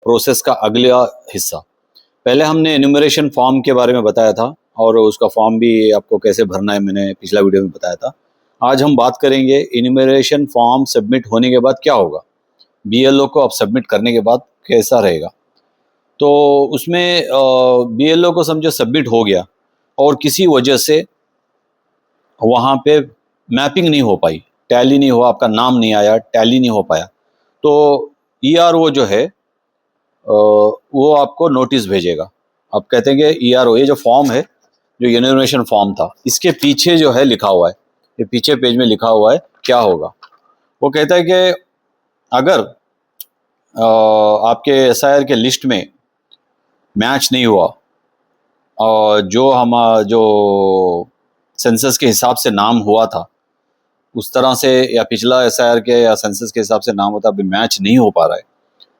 Process का अगला हिस्सा। पहले हमने एन्यूमरेशन फॉर्म के बारे में बताया था और उसका फॉर्म भी आपको कैसे भरना है मैंने पिछला वीडियो में बताया था। आज हम बात करेंगे एन्यूमरेशन फॉर्म सबमिट होने के बाद क्या होगा, बीएलओ को अब सबमिट करने के बाद कैसा रहेगा। तो उसमें बीएलओ को समझो सबमिट हो गया और किसी वजह से वहाँ पे मैपिंग नहीं हो पाई, टैली नहीं हुआ, आपका नाम नहीं आया, टैली नहीं हो पाया, तो ईआरओ जो है वो आपको नोटिस भेजेगा। आप कहते हैं कि ईआरओ, ये जो फॉर्म है, जो एन्यूमरेशन फॉर्म था, इसके पीछे जो है लिखा हुआ है, ये पीछे पेज में लिखा हुआ है क्या होगा। वो कहता है कि अगर आपके एसआईआर के लिस्ट में मैच नहीं हुआ और जो सेंसस के हिसाब से नाम हुआ था उस तरह से, या पिछला एसआईआर के या सेंसस के हिसाब से नाम होता अभी मैच नहीं हो पा रहा है,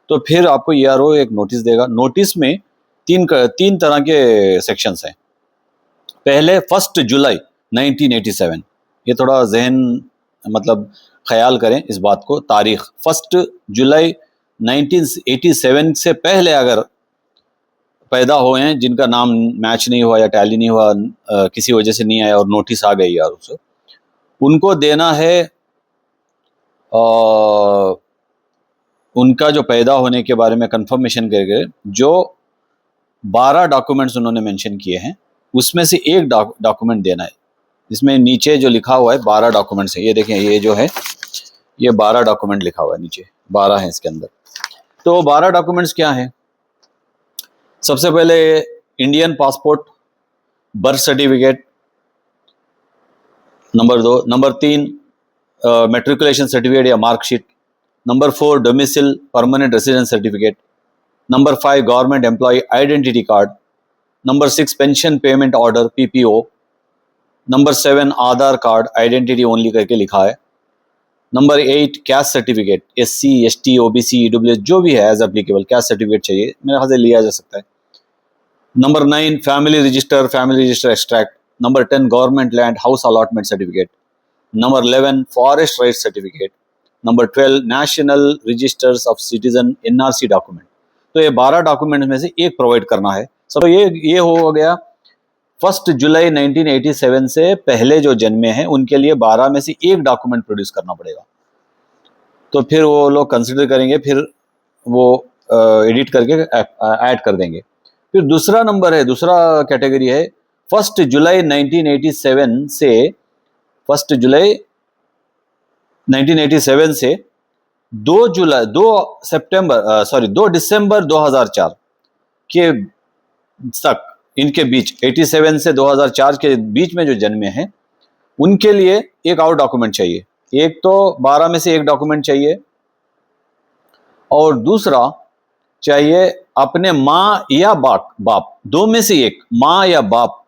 तो फिर आपको ईआरओ एक नोटिस देगा। नोटिस में तीन तरह के सेक्शंस हैं। पहले 1 जुलाई 1987, ये थोड़ा जहन मतलब ख्याल करें इस बात को, तारीख 1 जुलाई 1987 से पहले अगर पैदा हुए हैं जिनका नाम मैच नहीं हुआ या टैली नहीं हुआ, किसी वजह से नहीं आया और नोटिस आ गई यार उससे, उनको देना है उनका जो पैदा होने के बारे में कंफर्मेशन करके जो 12 डॉक्यूमेंट्स उन्होंने मेंशन किए हैं उसमें से एक डॉक्यूमेंट देना है। इसमें नीचे जो लिखा हुआ है 12 डॉक्यूमेंट्स है, ये देखें, ये जो है ये 12 डॉक्यूमेंट लिखा हुआ है, नीचे 12 है इसके अंदर। तो 12 डॉक्यूमेंट्स क्या हैं? सबसे पहले Indian passport, birth certificate, number 2, number 3 matriculation certificate या marksheet, number 4 domicile permanent residence certificate, number 5 government employ identity card, number 6 pension payment order PPO, number 7 Aadhaar card identity only करके लिखा है, number 8 caste certificate, SC ST OBC EWS जो भी है as applicable cast certificate चाहिए, मेरे ख्याल से लिया जा सकता है। Number 9 family register extract, number 10 government land house allotment certificate, number 11 forest right certificate, number 12 national registers of citizen NRC document. तो ये 12 डॉक्यूमेंट में से एक प्रोवाइड करना है। सो ये हो गया 1 जुलाई 1987 से पहले जो जन्मे हैं उनके लिए 12 में से एक डॉक्यूमेंट प्रोड्यूस करना पड़ेगा। तो फिर वो लोग कंसिडर करेंगे, फिर वो एडिट करके ऐड कर देंगे। फिर दूसरा नंबर है, दूसरा कैटेगरी है 1 जुलाई 1987 से 1 जुलाई 1987 से 2 दिसंबर 2004 के तक, इनके बीच 87 से 2004 के बीच में जो जन्मे हैं उनके लिए एक और डॉक्यूमेंट चाहिए। एक तो 12 में से एक डॉक्यूमेंट चाहिए और दूसरा चाहिए अपने माँ या बाप, दो में से एक, माँ या बाप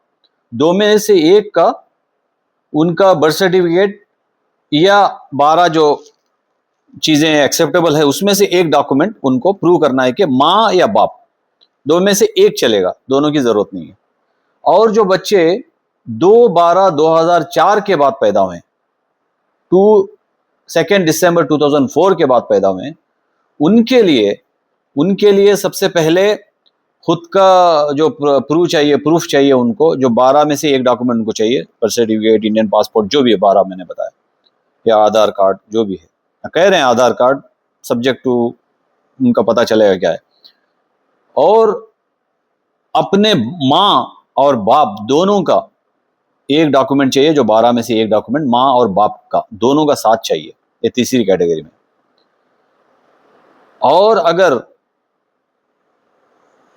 दो में से एक का उनका बर्थ सर्टिफिकेट या 12 जो चीजें एक्सेप्टेबल है उसमें से एक डॉक्यूमेंट उनको प्रूव करना है कि माँ या बाप दो में से एक चलेगा, दोनों की जरूरत नहीं है। और जो बच्चे 2/12/2004 के बाद पैदा हुए, 2 दिसंबर 2004 के बाद पैदा हुए, उनके लिए सबसे पहले खुद का जो प्रूफ चाहिए उनको, जो 12 में से एक डॉक्यूमेंट उनको चाहिए, बर्थ सर्टिफिकेट, इंडियन पासपोर्ट जो भी है 12 मैंने बताया, या आधार कार्ड जो भी है, कह रहे हैं आधार कार्ड, सब्जेक्ट टू उनका पता चलेगा क्या है। और अपने माँ और बाप दोनों का एक डॉक्यूमेंट चाहिए, जो 12 में से एक डॉक्यूमेंट माँ और बाप का दोनों का साथ चाहिए, ये तीसरी कैटेगरी में। और अगर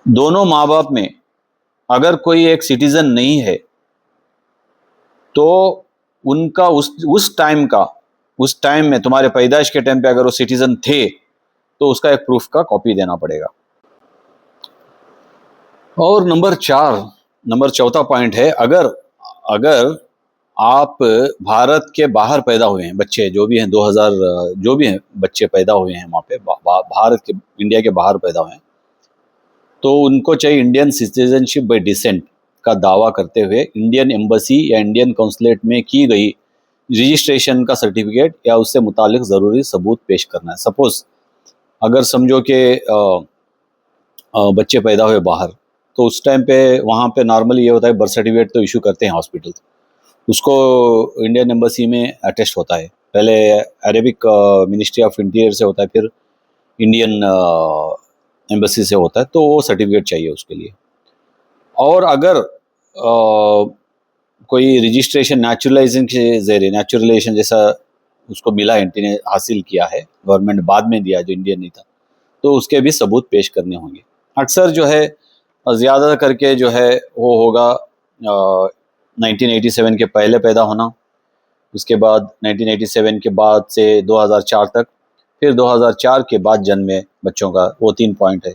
दोनों माँ बाप में अगर कोई एक सिटीजन नहीं है तो उनका उस टाइम में, तुम्हारे पैदाइश के टाइम पे अगर वो सिटीजन थे तो उसका एक प्रूफ का कॉपी देना पड़ेगा। और नंबर चौथा पॉइंट है, अगर आप भारत के बाहर पैदा हुए हैं, बच्चे जो भी हैं 2000 जो भी हैं बच्चे पैदा हुए हैं वहाँ पे भारत के, इंडिया के बाहर पैदा हुए हैं, तो उनको चाहिए इंडियन सिटीजनशिप बाय डिसेंट का दावा करते हुए इंडियन एम्बेसी या इंडियन कौंसलेट में की गई रजिस्ट्रेशन का सर्टिफिकेट या उससे मुतालिक ज़रूरी सबूत पेश करना है। सपोज अगर समझो कि बच्चे पैदा हुए बाहर, तो उस टाइम पे वहाँ पे नॉर्मली ये होता है बर्थ सर्टिफिकेट तो इशू करते हैं हॉस्पिटल, उसको इंडियन एम्बेसी में अटेस्ट होता है। पहले अरेबिक मिनिस्ट्री ऑफ इंटीरियर से होता है, फिर इंडियन एम्बेसी से होता है, तो वो सर्टिफिकेट चाहिए उसके लिए। और अगर कोई रजिस्ट्रेशन नेचुरलाइजेशन के जरिए, नेचुरलाइजेशन जैसा उसको मिला, एंटी ने हासिल किया है, गवर्नमेंट बाद में दिया जो इंडियन नहीं था, तो उसके भी सबूत पेश करने होंगे। अक्सर जो है ज़्यादा करके जो है वो होगा 1987 के पहले पैदा होना, उसके बाद 1987 के बाद से 2004 तक, फिर 2004 के बाद जन्मे बच्चों का, वो 3 पॉइंट है।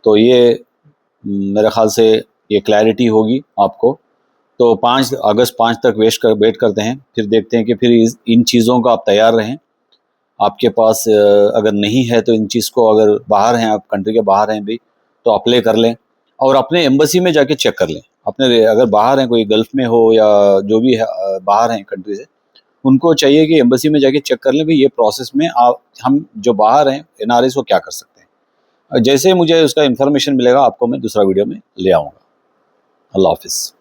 तो ये मेरे ख्याल से ये क्लैरिटी होगी आपको। तो 5 अगस्त 5 तक वेट करते हैं, फिर देखते हैं कि फिर इन चीज़ों का आप तैयार रहें। आपके पास अगर नहीं है तो इन चीज़ को, अगर बाहर हैं आप, कंट्री के बाहर हैं भी, तो अप्लाई कर लें और अपने एम्बेसी में जाके चेक कर लें। अपने अगर बाहर हैं, कोई गल्फ़ में हो या जो भी है बाहर हैं कंट्री से, उनको चाहिए कि एम्बेसी में जाके चेक कर लें भाई ये प्रोसेस में आप, हम जो बाहर हैं एनआरआईज़ वो क्या कर सकते हैं। जैसे मुझे उसका इन्फॉर्मेशन मिलेगा आपको मैं दूसरा वीडियो में ले आऊँगा। अल्लाह हाफ़िज़।